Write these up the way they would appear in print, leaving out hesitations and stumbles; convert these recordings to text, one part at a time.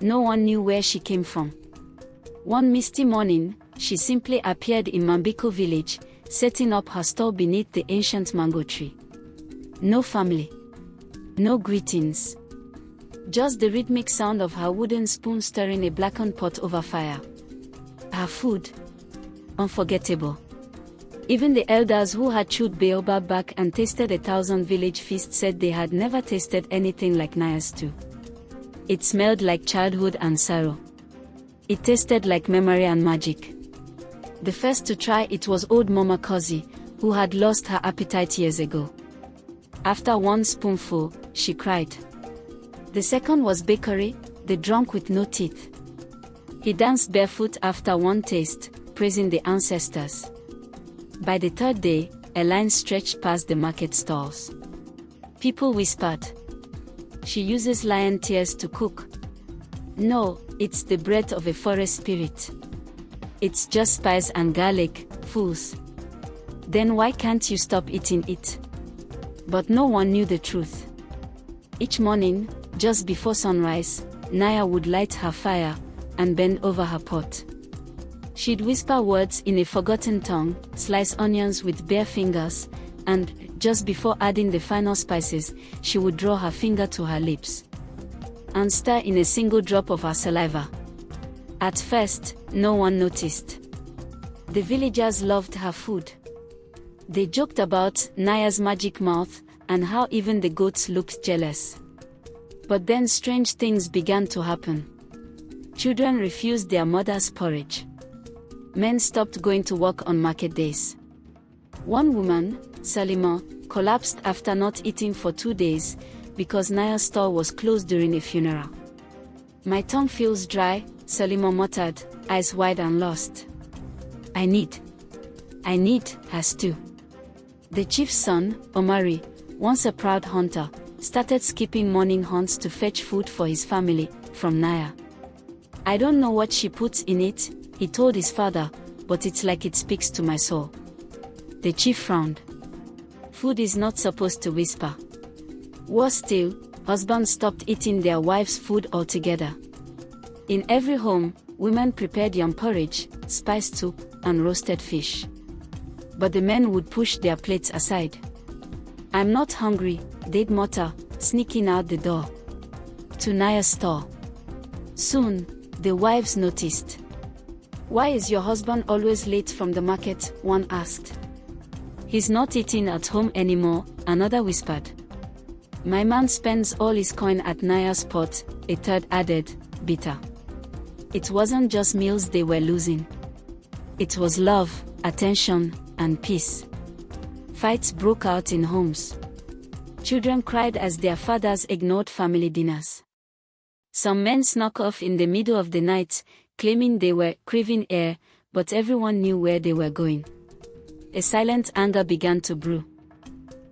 No one knew where she came from. One misty morning, she simply appeared in Mambiko village, setting up her stall beneath the ancient mango tree. No family. No greetings. Just the rhythmic sound of her wooden spoon stirring a blackened pot over fire. Her food. Unforgettable. Even the elders who had chewed baobab bark and tasted 1,000 village feasts said they had never tasted anything like Nyah's stew. It smelled like childhood and sorrow. It tasted like memory and magic. The first to try it was old Mama Kozi, who had lost her appetite years ago. After one spoonful, she cried. The second was Bakery, the drunk with no teeth. He danced barefoot after one taste, praising the ancestors. By the third day, a line stretched past the market stalls. People whispered, "She uses lion tears to cook." No, it's the breath of a forest spirit. It's just spice and garlic, fools. Then why can't you stop eating it? But no one knew the truth. Each morning, just before sunrise, Nyah would light her fire and bend over her pot. She'd whisper words in a forgotten tongue, slice onions with bare fingers, and, just before adding the final spices, she would draw her finger to her lips and stir in a single drop of her saliva. At first, no one noticed. The villagers loved her food. They joked about Nyah's magic mouth and how even the goats looked jealous. But then strange things began to happen. Children refused their mother's porridge. Men stopped going to work on market days. One woman, Salima, collapsed after not eating for 2 days because Nyah's stall was closed during a funeral. "My tongue feels dry," Salima muttered, eyes wide and lost. I need her stew." The chief's son, Omari, once a proud hunter, started skipping morning hunts to fetch food for his family from Nyah. "I don't know what she puts in it," he told his father, "but it's like it speaks to my soul." The chief frowned. Food is not supposed to whisper. Worse still, husbands stopped eating their wives' food altogether. In every home, women prepared yam porridge, spiced soup, and roasted fish. But the men would push their plates aside. "I'm not hungry," they'd mutter, sneaking out the door to Nyah's stall. Soon, the wives noticed. "Why is your husband always late from the market?" one asked. "He's not eating at home anymore," another whispered. "My man spends all his coin at Nyah's pot," a third added, bitter. It wasn't just meals they were losing. It was love, attention, and peace. Fights broke out in homes. Children cried as their fathers ignored family dinners. Some men snuck off in the middle of the night, claiming they were craving air, but everyone knew where they were going. A silent anger began to brew.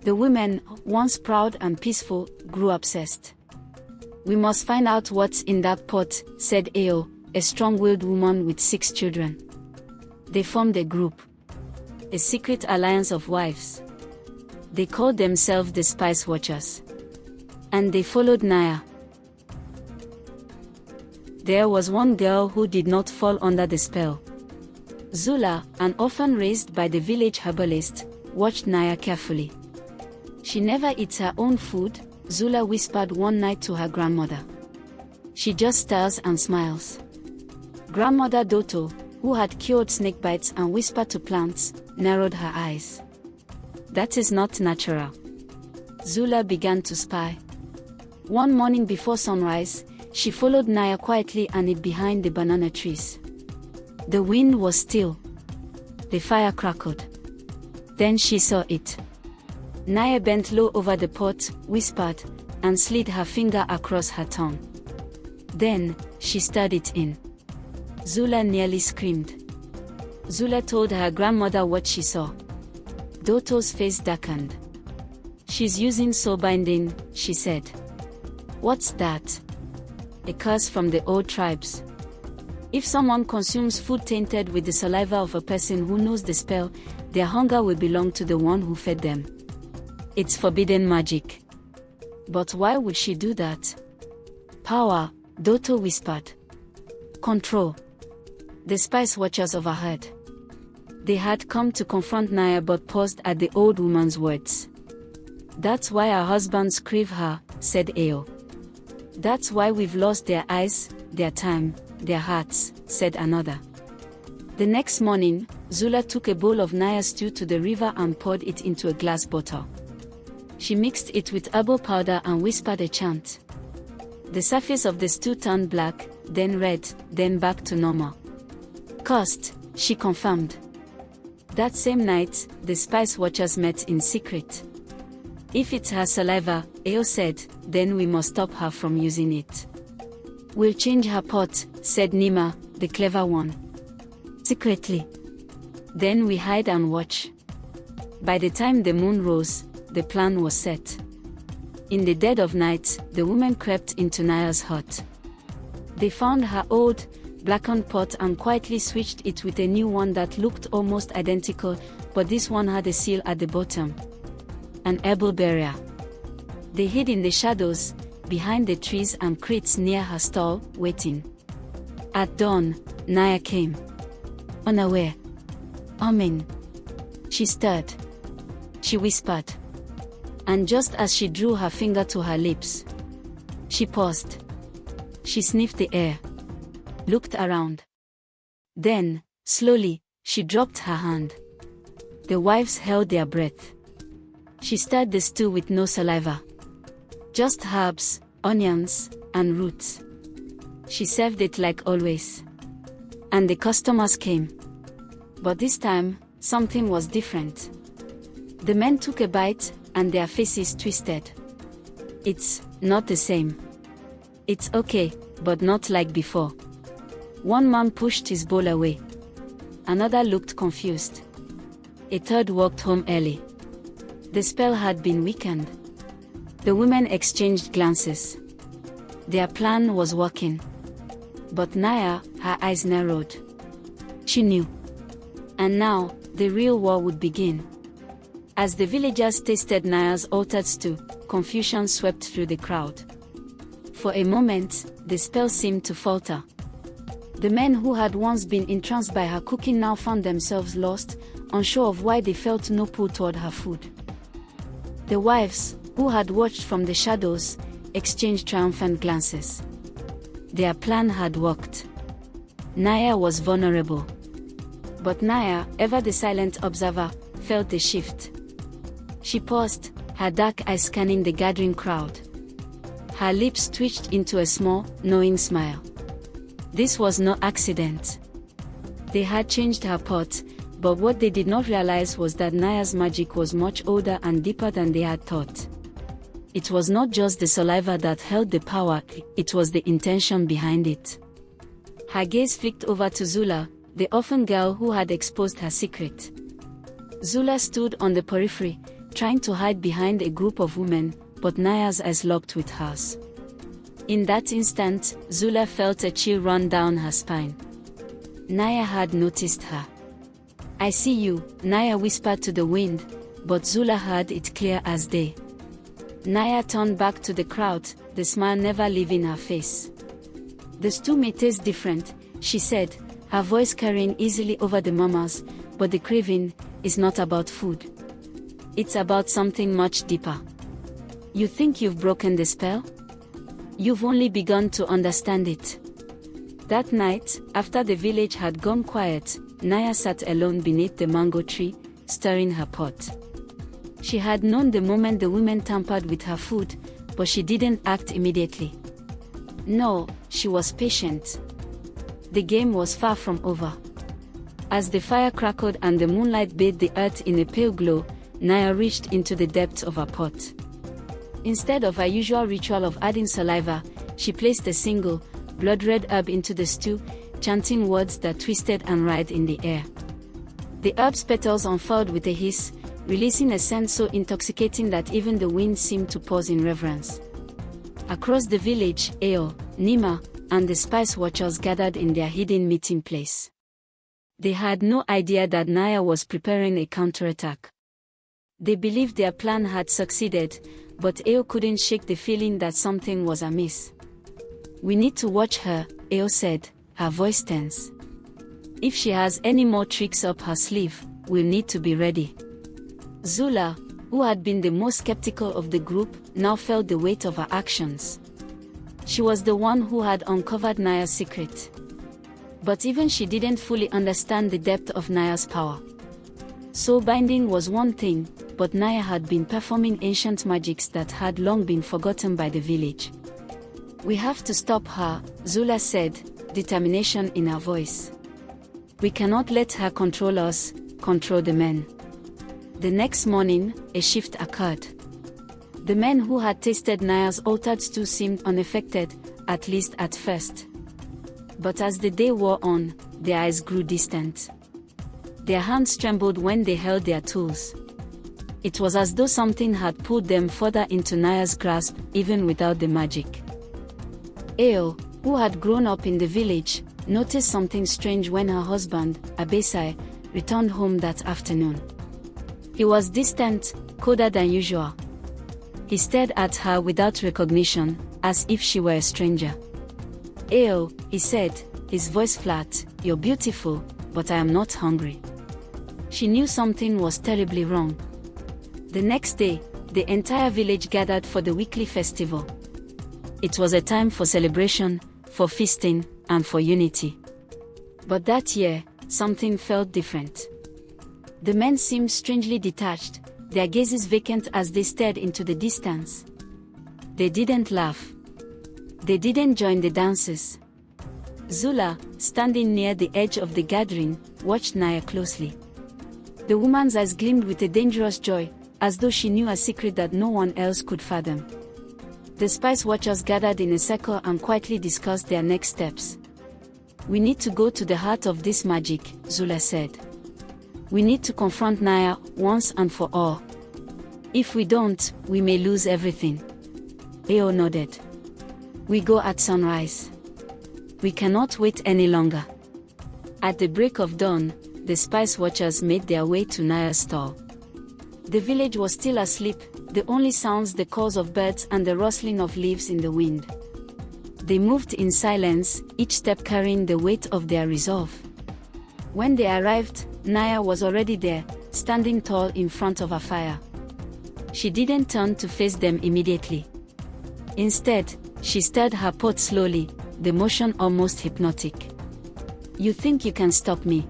The women, once proud and peaceful, grew obsessed. "We must find out what's in that pot," said Ao, a strong-willed woman with 6 children. They formed a group. A secret alliance of wives. They called themselves the Spice Watchers. And they followed Nyah. There was one girl who did not fall under the spell. Zula, an orphan raised by the village herbalist, watched Nyah carefully. "She never eats her own food," Zula whispered one night to her grandmother. "She just stares and smiles." Grandmother Doto, who had cured snake bites and whispered to plants, narrowed her eyes. "That is not natural." Zula began to spy. One morning before sunrise, she followed Nyah quietly and hid behind the banana trees. The wind was still. The fire crackled. Then she saw it. Nyah bent low over the pot, whispered, and slid her finger across her tongue. Then, she stirred it in. Zula nearly screamed. Zula told her grandmother what she saw. Doto's face darkened. "She's using soul binding," she said. "What's that?" "A curse from the old tribes. If someone consumes food tainted with the saliva of a person who knows the spell, their hunger will belong to the one who fed them. It's forbidden magic." "But why would she do that?" "Power," Doto whispered. Control. The spice watchers overheard. They had come to confront Nyah but paused at the old woman's words. That's why our husbands crave her, said Ao. That's why we've lost their eyes, their time, their hearts, said another. The next morning, Zula took a bowl of Nyah stew to the river and poured it into a glass bottle. She mixed it with herbal powder and whispered a chant. The surface of the stew turned black, then red, then back to normal. Cursed, she confirmed. That same night, the spice watchers met in secret. If it's her saliva, Ao said, then we must stop her from using it. We'll change her pot, said Nyah, the clever one. Secretly. Then we hide and watch. By the time the moon rose, the plan was set. In the dead of night, the women crept into Nyah's hut. They found her old, blackened pot and quietly switched it with a new one that looked almost identical, but this one had a seal at the bottom. An herbal barrier. They hid in the shadows, behind the trees and crates near her stall, waiting. At dawn, Nyah came. Unaware. Amen. She stirred. She whispered. And just as she drew her finger to her lips, she paused. She sniffed the air. Looked around. Then, slowly, she dropped her hand. The wives held their breath. She stirred the stew with no saliva. Just herbs, onions, and roots. She served it like always. And the customers came. But this time, something was different. The men took a bite, and their faces twisted. It's not the same. It's okay, but not like before. One man pushed his bowl away. Another looked confused. A third walked home early. The spell had been weakened. The women exchanged glances. Their plan was working. But Nyah, her eyes narrowed. She knew. And now, the real war would begin. As the villagers tasted Nyah's altered stew, confusion swept through the crowd. For a moment, the spell seemed to falter. The men who had once been entranced by her cooking now found themselves lost, unsure of why they felt no pull toward her food. The wives, who had watched from the shadows, exchanged triumphant glances. Their plan had worked. Nyah was vulnerable. But Nyah, ever the silent observer, felt the shift. She paused, her dark eyes scanning the gathering crowd. Her lips twitched into a small, knowing smile. This was no accident. They had changed her pot, but what they did not realize was that Nyah's magic was much older and deeper than they had thought. It was not just the saliva that held the power, it was the intention behind it. Her gaze flicked over to Zula, the orphan girl who had exposed her secret. Zula stood on the periphery, trying to hide behind a group of women, but Nyah's eyes locked with hers. In that instant, Zula felt a chill run down her spine. Nyah had noticed her. I see you, Nyah whispered to the wind, but Zula heard it clear as day. Nyah turned back to the crowd, the smile never leaving her face. The stew may taste different, she said, her voice carrying easily over the murmurs, but the craving is not about food. It's about something much deeper. You think you've broken the spell? You've only begun to understand it. That night, after the village had gone quiet, Nyah sat alone beneath the mango tree, stirring her pot. She had known the moment the women tampered with her food, but she didn't act immediately. No, she was patient. The game was far from over. As the fire crackled and the moonlight bathed the earth in a pale glow, Nyah reached into the depths of her pot. Instead of her usual ritual of adding saliva, she placed a single, blood-red herb into the stew, chanting words that twisted and writhed in the air. The herb's petals unfurled with a hiss, releasing a scent so intoxicating that even the wind seemed to pause in reverence. Across the village, Ao, Nyah, and the spice watchers gathered in their hidden meeting place. They had no idea that Nyah was preparing a counterattack. They believed their plan had succeeded, but Ao couldn't shake the feeling that something was amiss. "We need to watch her," Eo said, her voice tense. "If she has any more tricks up her sleeve, we'll need to be ready." Zula, who had been the most skeptical of the group, now felt the weight of her actions. She was the one who had uncovered Nyah's secret. But even she didn't fully understand the depth of Nyah's power. Soul binding was one thing, but Nyah had been performing ancient magics that had long been forgotten by the village. "We have to stop her," Zula said, determination in her voice. "We cannot let her control us, control the men." The next morning, a shift occurred. The men who had tasted Nyah's altered stew seemed unaffected, at least at first. But as the day wore on, their eyes grew distant. Their hands trembled when they held their tools. It was as though something had pulled them further into Nyah's grasp, even without the magic. Eo, who had grown up in the village, noticed something strange when her husband, Abesai, returned home that afternoon. He was distant, colder than usual. He stared at her without recognition, as if she were a stranger. "Eo," he said, his voice flat, "you're beautiful, but I am not hungry." She knew something was terribly wrong. The next day, the entire village gathered for the weekly festival. It was a time for celebration, for feasting, and for unity. But that year, something felt different. The men seemed strangely detached, their gazes vacant as they stared into the distance. They didn't laugh. They didn't join the dances. Zula, standing near the edge of the gathering, watched Nyah closely. The woman's eyes gleamed with a dangerous joy, as though she knew a secret that no one else could fathom. The spice watchers gathered in a circle and quietly discussed their next steps. "We need to go to the heart of this magic," Zula said. "We need to confront Nyah once and for all. If we don't, we may lose everything." Eo nodded. "We go at sunrise. We cannot wait any longer." At the break of dawn, the spice watchers made their way to Nyah's stall. The village was still asleep, the only sounds the calls of birds and the rustling of leaves in the wind. They moved in silence, each step carrying the weight of their resolve. When they arrived, Nyah was already there, standing tall in front of a fire. She didn't turn to face them immediately. Instead, she stirred her pot slowly, the motion almost hypnotic. "You think you can stop me?"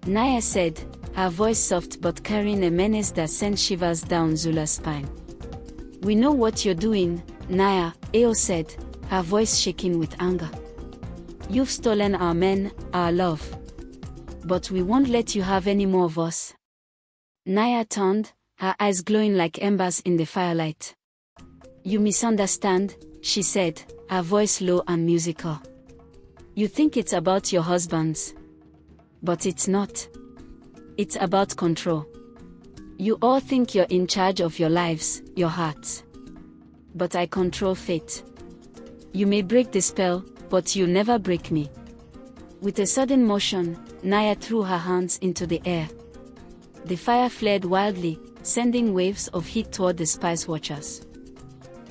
Nyah said, her voice soft but carrying a menace that sent shivers down Zula's spine. "We know what you're doing, Nyah," Eo said, her voice shaking with anger. "You've stolen our men, our love. But we won't let you have any more of us." Nyah turned, her eyes glowing like embers in the firelight. "You misunderstand," she said, her voice low and musical. "You think it's about your husbands. But it's not. It's about control. You all think you're in charge of your lives, your hearts. But I control fate. You may break the spell, but you'll never break me." With a sudden motion, Nyah threw her hands into the air. The fire flared wildly, sending waves of heat toward the spice watchers.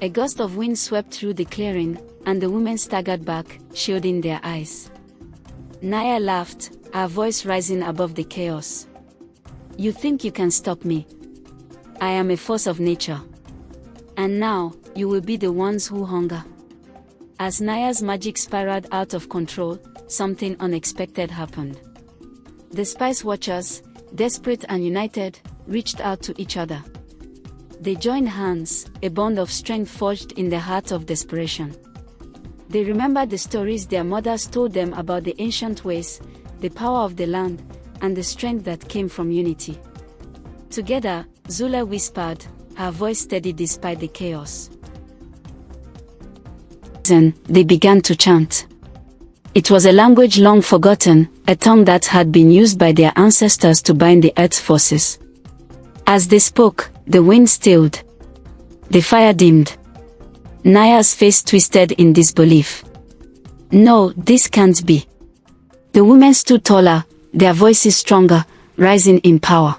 A gust of wind swept through the clearing, and the women staggered back, shielding their eyes. Nyah laughed, her voice rising above the chaos. "You think you can stop me? I am a force of nature. And now, you will be the ones who hunger." As Nyah's magic spiraled out of control, something unexpected happened. The spice watchers, desperate and united, reached out to each other. They joined hands, a bond of strength forged in the heart of desperation. They remembered the stories their mothers told them about the ancient ways, the power of the land, and the strength that came from unity. Together, Zula whispered, her voice steady despite the chaos. Then, they began to chant. It was a language long forgotten, a tongue that had been used by their ancestors to bind the earth's forces. As they spoke, the wind stilled. The fire dimmed. Nyah's face twisted in disbelief. "No, this can't be." The women stood taller, their voices stronger, rising in power.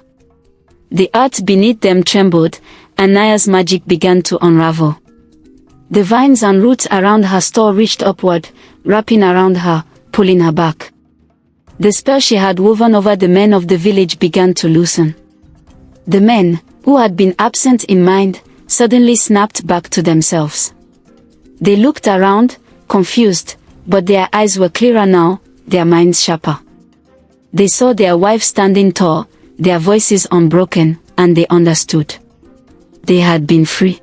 The earth beneath them trembled, and Nyah's magic began to unravel. The vines and roots around her store reached upward, wrapping around her, pulling her back. The spell she had woven over the men of the village began to loosen. The men, who had been absent in mind, suddenly snapped back to themselves. They looked around, confused, but their eyes were clearer now, their minds sharper. They saw their wives standing tall, their voices unbroken, and they understood. They had been free.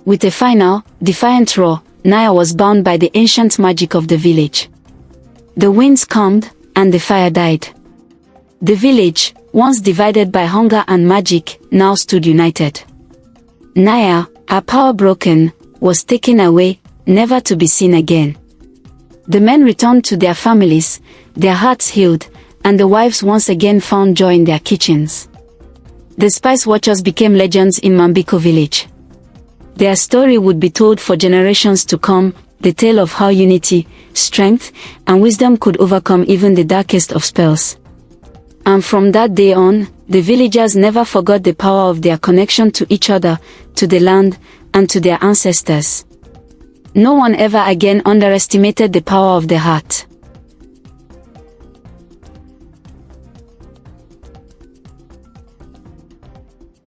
With a final, defiant roar, Nyah was bound by the ancient magic of the village. The winds calmed, and the fire died. The village, once divided by hunger and magic, now stood united. Nyah, her power broken, was taken away, never to be seen again. The men returned to their families, their hearts healed, and the wives once again found joy in their kitchens. The Spice Watchers became legends in Mambiko village. Their story would be told for generations to come, the tale of how unity, strength, and wisdom could overcome even the darkest of spells. And from that day on, the villagers never forgot the power of their connection to each other, to the land, and to their ancestors. No one ever again underestimated the power of the heart.